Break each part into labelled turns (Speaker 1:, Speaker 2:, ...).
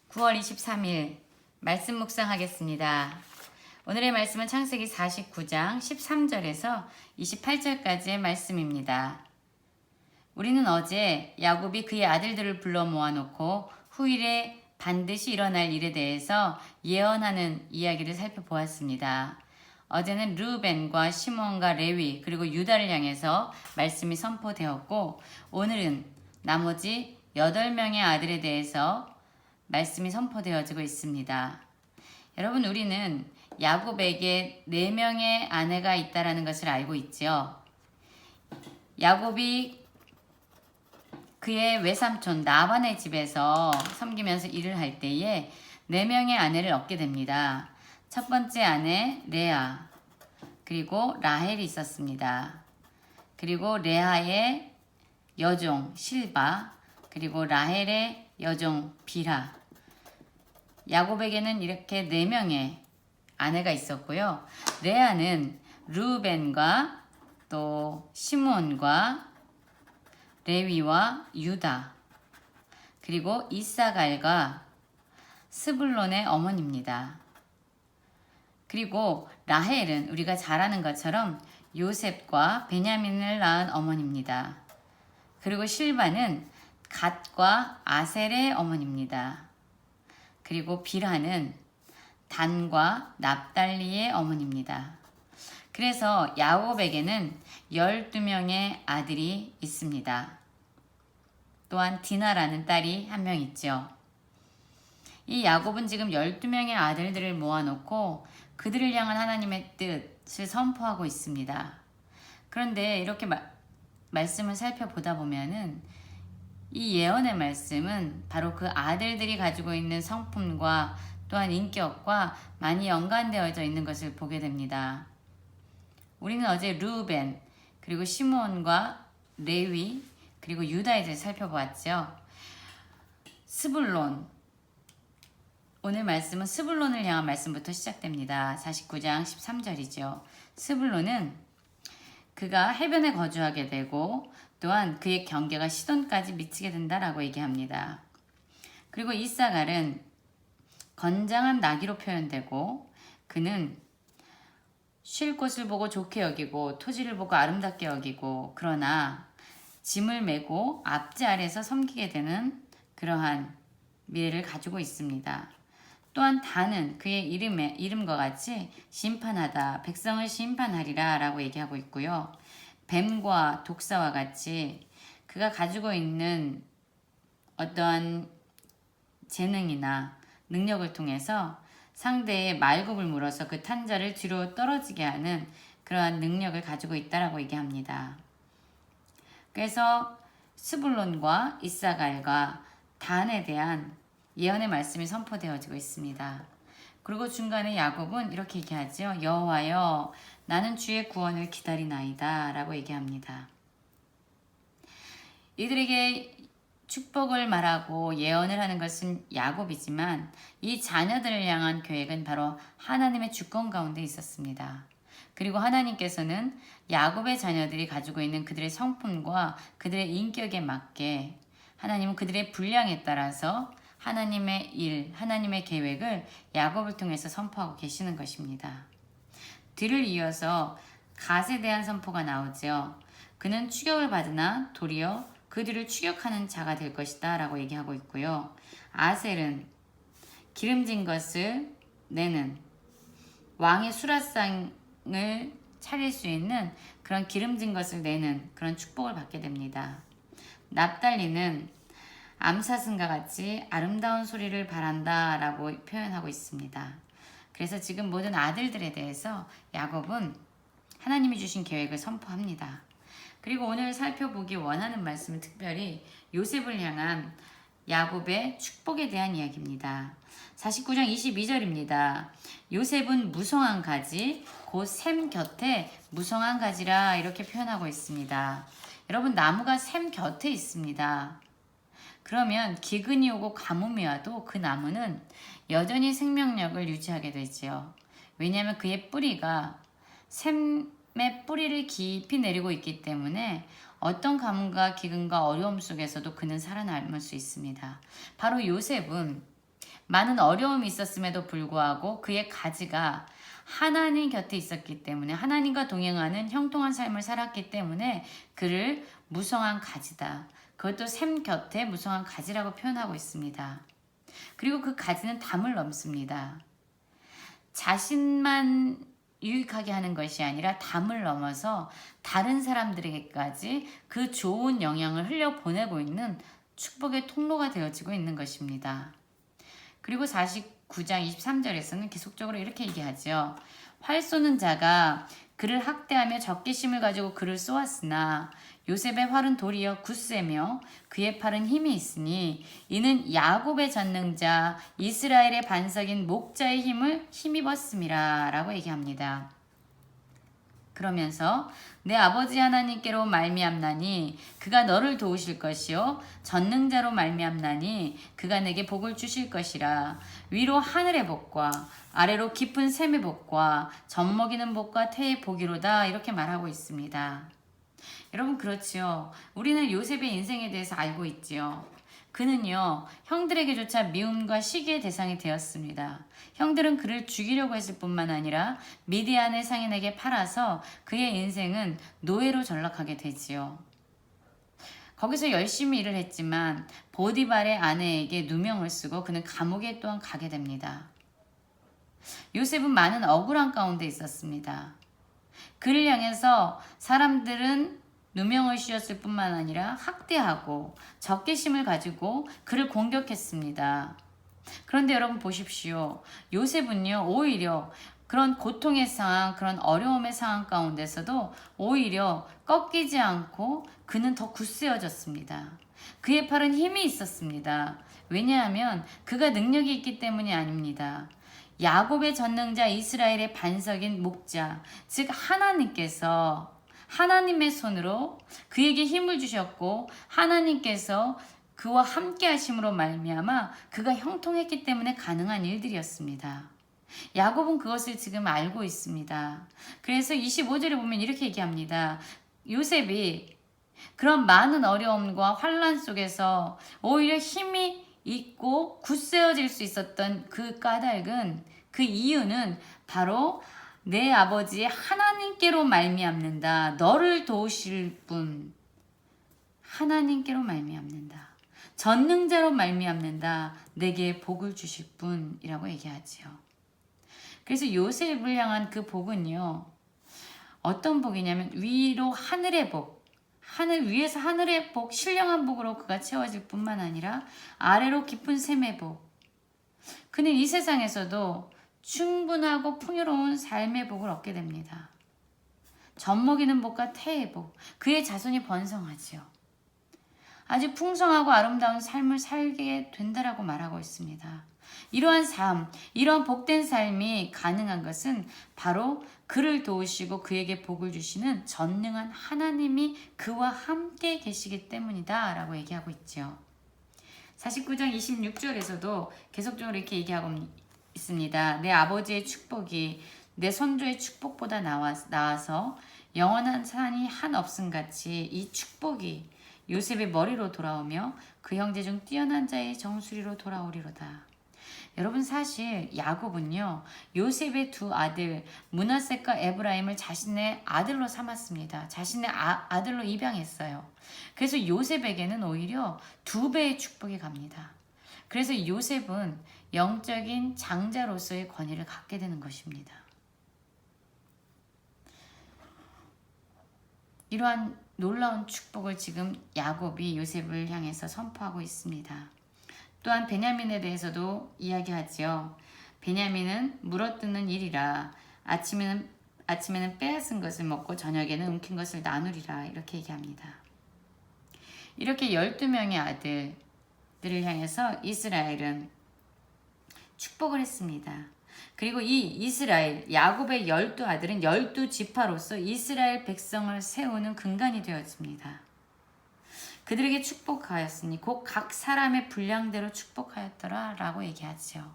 Speaker 1: 9월 23일 말씀 묵상하겠습니다. 오늘의 말씀은 창세기 49장 13절에서 28절까지의 말씀입니다. 우리는 어제 야곱이 그의 아들들을 불러 모아놓고 후일에 반드시 일어날 일에 대해서 예언하는 이야기를 살펴보았습니다. 어제는 르우벤과 시몬과 레위 그리고 유다를 향해서 말씀이 선포되었고, 오늘은 나머지 8명의 아들에 대해서 말씀이 선포되어지고 있습니다. 여러분, 우리는 야곱에게 4명의 아내가 있다라는 것을 알고 있지요. 야곱이 그의 외삼촌 라반의 집에서 섬기면서 일을 할 때에 4명의 아내를 얻게 됩니다. 첫 번째 아내 레아, 그리고 라헬이 있었습니다. 그리고 레아의 여종 실바, 그리고 라헬의 여종 빌하. 야곱에게는 이렇게 4명의 아내가 있었고요. 레아는 르우벤과 또 시몬과 레위와 유다, 그리고 이사갈과 스불론의 어머니입니다. 그리고 라헬은 우리가 잘 아는 것처럼 요셉과 베냐민을 낳은 어머니입니다. 그리고 실바는 갓과 아셀의 어머니입니다. 그리고 빌하는 단과 납달리의 어머니입니다. 그래서 야곱에게는 12명의 아들이 있습니다. 또한 디나라는 딸이 한 명 있죠. 이 야곱은 지금 12명의 아들들을 모아놓고 그들을 향한 하나님의 뜻을 선포하고 있습니다. 그런데 이렇게 말씀을 살펴보다 보면은 이 예언의 말씀은 바로 그 아들들이 가지고 있는 성품과 또한 인격과 많이 연관되어져 있는 것을 보게 됩니다. 우리는 어제 르우벤, 그리고 시몬과 레위, 그리고 유다에 대해서 살펴보았죠. 스불론, 오늘 말씀은 스불론을 향한 말씀부터 시작됩니다. 49장 13절이죠. 스불론은 그가 해변에 거주하게 되고 또한 그의 경계가 시돈까지 미치게 된다라고 얘기합니다. 그리고 이사갈은 건장한 나귀로 표현되고, 그는 쉴 곳을 보고 좋게 여기고 토지를 보고 아름답게 여기고, 그러나 짐을 메고 앞지 아래에서 섬기게 되는 그러한 미래를 가지고 있습니다. 또한 단은 그의 이름과 같이 심판하다, 백성을 심판하리라 라고 얘기하고 있고요. 뱀과 독사와 같이 그가 가지고 있는 어떠한 재능이나 능력을 통해서 상대의 말굽을 물어서 그 탄자를 뒤로 떨어지게 하는 그러한 능력을 가지고 있다라고 얘기합니다. 그래서 스불론과 이사갈과 단에 대한 예언의 말씀이 선포되어지고 있습니다. 그리고 중간에 야곱은 이렇게 얘기하죠. 여호와여, 나는 주의 구원을 기다리나이다 라고 얘기합니다. 이들에게 축복을 말하고 예언을 하는 것은 야곱이지만 이 자녀들을 향한 계획은 바로 하나님의 주권 가운데 있었습니다. 그리고 하나님께서는 야곱의 자녀들이 가지고 있는 그들의 성품과 그들의 인격에 맞게 하나님은 그들의 분량에 따라서 하나님의 일, 하나님의 계획을 야곱을 통해서 선포하고 계시는 것입니다. 뒤를 이어서 갓에 대한 선포가 나오죠. 그는 추격을 받으나 도리어 그들을 추격하는 자가 될 것이다 라고 얘기하고 있고요. 아셀은 기름진 것을 내는 왕의 수라상을 차릴 수 있는 그런 기름진 것을 내는 그런 축복을 받게 됩니다. 납달리는 암사슴과 같이 아름다운 소리를 바란다 라고 표현하고 있습니다. 그래서 지금 모든 아들들에 대해서 야곱은 하나님이 주신 계획을 선포합니다. 그리고 오늘 살펴보기 원하는 말씀은 특별히 요셉을 향한 야곱의 축복에 대한 이야기입니다. 49장 22절입니다. 요셉은 무성한 가지, 곧 샘 곁에 무성한 가지라 이렇게 표현하고 있습니다. 여러분, 나무가 샘 곁에 있습니다. 그러면 기근이 오고 가뭄이 와도 그 나무는 여전히 생명력을 유지하게 되지요. 왜냐하면 그의 뿌리가 샘의 뿌리를 깊이 내리고 있기 때문에 어떤 가뭄과 기근과 어려움 속에서도 그는 살아남을 수 있습니다. 바로 요셉은 많은 어려움이 있었음에도 불구하고 그의 가지가 하나님 곁에 있었기 때문에 하나님과 동행하는 형통한 삶을 살았기 때문에 그를 무성한 가지다. 그것도 샘 곁에 무성한 가지라고 표현하고 있습니다. 그리고 그 가지는 담을 넘습니다. 자신만 유익하게 하는 것이 아니라 담을 넘어서 다른 사람들에게까지 그 좋은 영향을 흘려보내고 있는 축복의 통로가 되어지고 있는 것입니다. 그리고 49장 23절에서는 계속적으로 이렇게 얘기하죠. 활 쏘는 자가 그를 학대하며 적개심을 가지고 그를 쏘았으나 요셉의 활은 도리어 굳세며 그의 팔은 힘이 있으니 이는 야곱의 전능자 이스라엘의 반석인 목자의 힘을 힘입었음이라 라고 얘기합니다. 그러면서 내 아버지 하나님께로 말미암나니 그가 너를 도우실 것이요 전능자로 말미암나니 그가 내게 복을 주실 것이라. 위로 하늘의 복과 아래로 깊은 샘의 복과 젖먹이는 복과 태의 복이로다. 이렇게 말하고 있습니다. 여러분 그렇지요. 우리는 요셉의 인생에 대해서 알고 있지요. 그는요 형들에게조차 미움과 시기의 대상이 되었습니다. 형들은 그를 죽이려고 했을 뿐만 아니라 미디안의 상인에게 팔아서 그의 인생은 노예로 전락하게 되지요. 거기서 열심히 일을 했지만 보디발의 아내에게 누명을 쓰고 그는 감옥에 또한 가게 됩니다. 요셉은 많은 억울한 가운데 있었습니다. 그를 향해서 사람들은 누명을 씌웠을 뿐만 아니라 학대하고 적개심을 가지고 그를 공격했습니다. 그런데 여러분 보십시오. 요셉은요 오히려 그런 고통의 상황, 그런 어려움의 상황 가운데서도 오히려 꺾이지 않고 그는 더 굳세어졌습니다. 그의 팔은 힘이 있었습니다. 왜냐하면 그가 능력이 있기 때문이 아닙니다. 야곱의 전능자 이스라엘의 반석인 목자, 즉 하나님께서 하나님의 손으로 그에게 힘을 주셨고 하나님께서 그와 함께 하심으로 말미암아 그가 형통했기 때문에 가능한 일들이었습니다. 야곱은 그것을 지금 알고 있습니다. 그래서 25절에 보면 이렇게 얘기합니다. 요셉이 그런 많은 어려움과 환난 속에서 오히려 힘이 있고 굳세어질 수 있었던 그 까닭은 그 이유는 바로 내 아버지 하나님께로 말미암는다. 너를 도우실 분 하나님께로 말미암는다. 전능자로 말미암는다. 내게 복을 주실 분이라고 얘기하지요. 그래서 요셉을 향한 그 복은요. 어떤 복이냐면 위로 하늘의 복. 하늘 위에서 하늘의 복, 신령한 복으로 그가 채워질 뿐만 아니라 아래로 깊은 샘의 복. 그는 이 세상에서도 충분하고 풍요로운 삶의 복을 얻게 됩니다. 젖먹이는 복과 태의 복, 그의 자손이 번성하지요. 아주 풍성하고 아름다운 삶을 살게 된다라고 말하고 있습니다. 이러한 삶, 이러한 복된 삶이 가능한 것은 바로 그를 도우시고 그에게 복을 주시는 전능한 하나님이 그와 함께 계시기 때문이다 라고 얘기하고 있죠. 49장 26절에서도 계속적으로 이렇게 얘기하고 있습니다. 내 아버지의 축복이 내 선조의 축복보다 나아서 영원한 산이 한 없음같이 이 축복이 요셉의 머리로 돌아오며 그 형제 중 뛰어난 자의 정수리로 돌아오리로다. 여러분 사실 야곱은요 요셉의 두 아들 므낫셋과 에브라임을 자신의 아들로 삼았습니다. 자신의 아들로 입양했어요. 그래서 요셉에게는 오히려 2배의 축복이 갑니다. 그래서 요셉은 영적인 장자로서의 권위를 갖게 되는 것입니다. 이러한 놀라운 축복을 지금 야곱이 요셉을 향해서 선포하고 있습니다. 또한 베냐민에 대해서도 이야기하지요. 베냐민은 물어뜯는 일이라 아침에는 빼앗은 것을 먹고 저녁에는 움킨 것을 나누리라 이렇게 얘기합니다. 이렇게 12명의 아들들을 향해서 이스라엘은 축복을 했습니다. 그리고 이 이스라엘 야곱의 12아들은 12지파로서 이스라엘 백성을 세우는 근간이 되었습니다. 그들에게 축복하였으니 곧 각 사람의 분량대로 축복하였더라 라고 얘기하죠.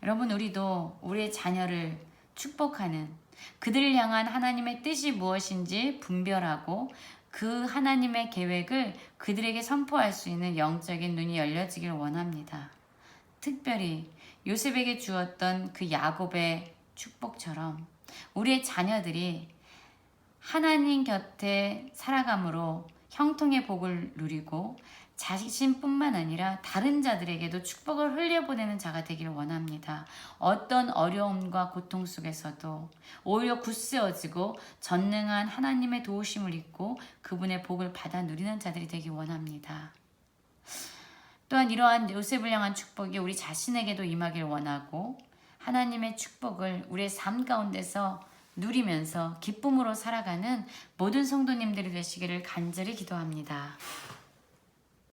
Speaker 1: 여러분 우리도 우리의 자녀를 축복하는 그들을 향한 하나님의 뜻이 무엇인지 분별하고 그 하나님의 계획을 그들에게 선포할 수 있는 영적인 눈이 열려지길 원합니다. 특별히 요셉에게 주었던 그 야곱의 축복처럼 우리의 자녀들이 하나님 곁에 살아감으로 형통의 복을 누리고 자신뿐만 아니라 다른 자들에게도 축복을 흘려보내는 자가 되기를 원합니다. 어떤 어려움과 고통 속에서도 오히려 굳세어지고 전능한 하나님의 도우심을 입고 그분의 복을 받아 누리는 자들이 되기 원합니다. 또한 이러한 요셉을 향한 축복이 우리 자신에게도 임하길 원하고 하나님의 축복을 우리의 삶 가운데서 누리면서 기쁨으로 살아가는 모든 성도님들이 되시기를 간절히 기도합니다.